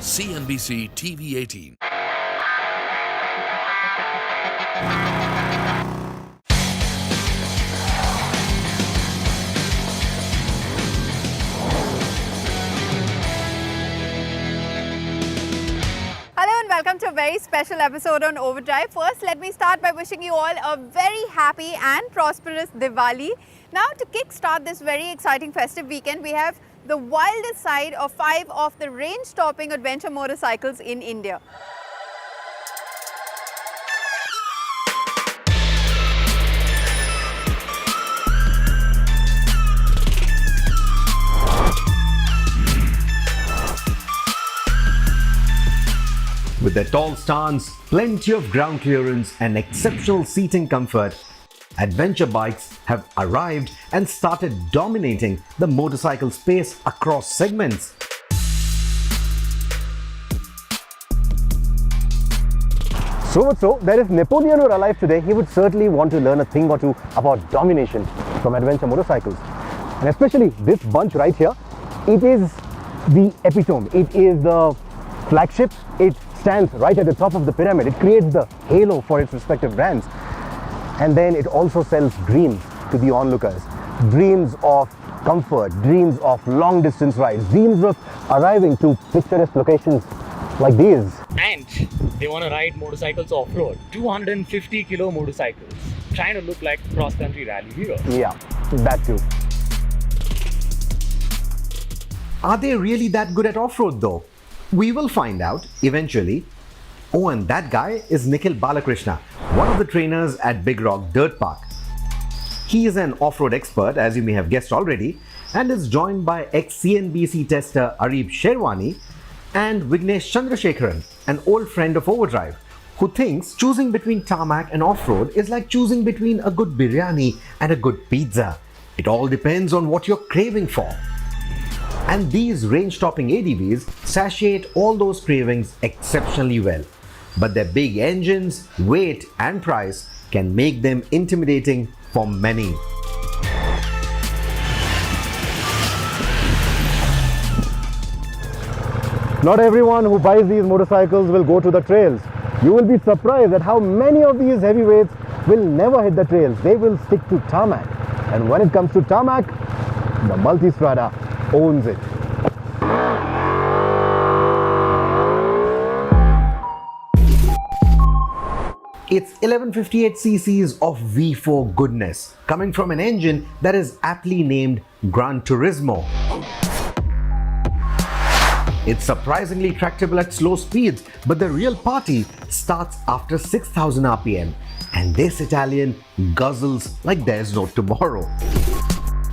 CNBC-TV18. Hello and welcome to a very special episode on Overdrive. First, let me start by wishing you all a very happy and prosperous Diwali. Now, to kickstart this very exciting festive weekend, we have the wildest side of 5 of the range-topping adventure motorcycles in India. With their tall stance, plenty of ground clearance and exceptional seating comfort, adventure bikes have arrived and started dominating the motorcycle space across segments. So much so that if Napoleon were alive today, he would certainly want to learn a thing or two about domination from adventure motorcycles. And especially this bunch right here, it is the epitome, it is the flagship, it stands right at the top of the pyramid, it creates the halo for its respective brands. And then it also sells dreams to the onlookers. Dreams of comfort, dreams of long distance rides, dreams of arriving to picturesque locations like these. And they want to ride motorcycles off-road. 250 kilo motorcycles. Trying to look like cross-country rally heroes. Yeah, that too. Are they really that good at off-road though? We will find out eventually. Oh, and that guy is Nikhil Balakrishna, one of the trainers at Big Rock Dirt Park. He is an off-road expert, as you may have guessed already, and is joined by ex-CNBC tester Arib Sherwani and Vignesh Chandrasekharan, an old friend of Overdrive, who thinks choosing between tarmac and off-road is like choosing between a good biryani and a good pizza. It all depends on what you're craving for. And these range-topping ADVs satiate all those cravings exceptionally well. But their big engines, weight and price can make them intimidating for many. Not everyone who buys these motorcycles will go to the trails. You will be surprised at how many of these heavyweights will never hit the trails. They will stick to tarmac. And when it comes to tarmac, the Multistrada owns it. It's 1158 cc's of V4 goodness, coming from an engine that is aptly named Gran Turismo. It's surprisingly tractable at slow speeds, but the real party starts after 6,000 RPM, and this Italian guzzles like there's no tomorrow.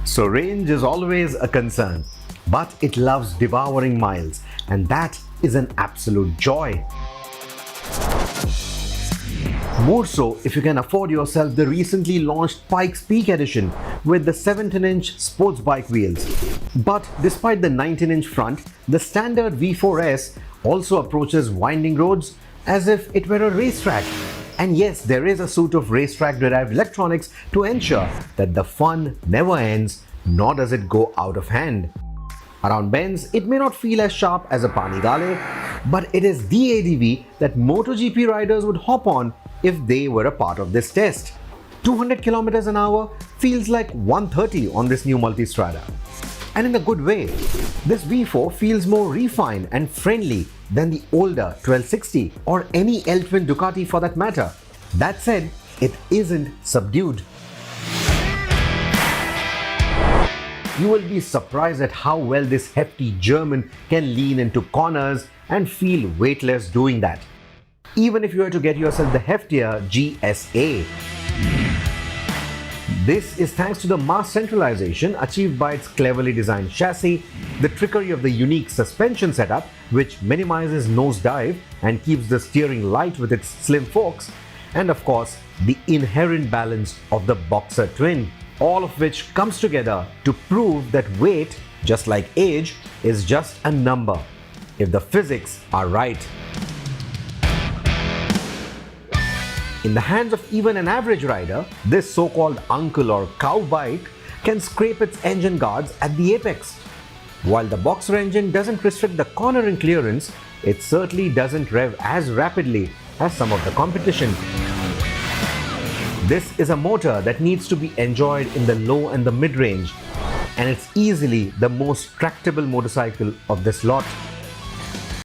So range is always a concern, but it loves devouring miles, and that is an absolute joy. More so if you can afford yourself the recently launched Pikes Peak Edition with the 17-inch sports bike wheels. But despite the 19-inch front, the standard V4S also approaches winding roads as if it were a racetrack. And yes, there is a suite of racetrack-derived electronics to ensure that the fun never ends, nor does it go out of hand. Around bends, it may not feel as sharp as a Panigale, but it is the ADV that MotoGP riders would hop on if they were a part of this test. 200 kilometers an hour feels like 130 on this new Multistrada. And in a good way. This V4 feels more refined and friendly than the older 1260 or any L-twin Ducati for that matter. That said, it isn't subdued. You will be surprised at how well this hefty German can lean into corners and feel weightless doing that, even if you were to get yourself the heftier GSA. This is thanks to the mass centralization achieved by its cleverly designed chassis, the trickery of the unique suspension setup which minimizes nosedive and keeps the steering light with its slim forks, and of course the inherent balance of the Boxer twin, all of which comes together to prove that weight, just like age, is just a number if the physics are right. In the hands of even an average rider, this so-called uncle or cow bike can scrape its engine guards at the apex. While the boxer engine doesn't restrict the cornering clearance, it certainly doesn't rev as rapidly as some of the competition. This is a motor that needs to be enjoyed in the low and the mid-range, and it's easily the most tractable motorcycle of this lot.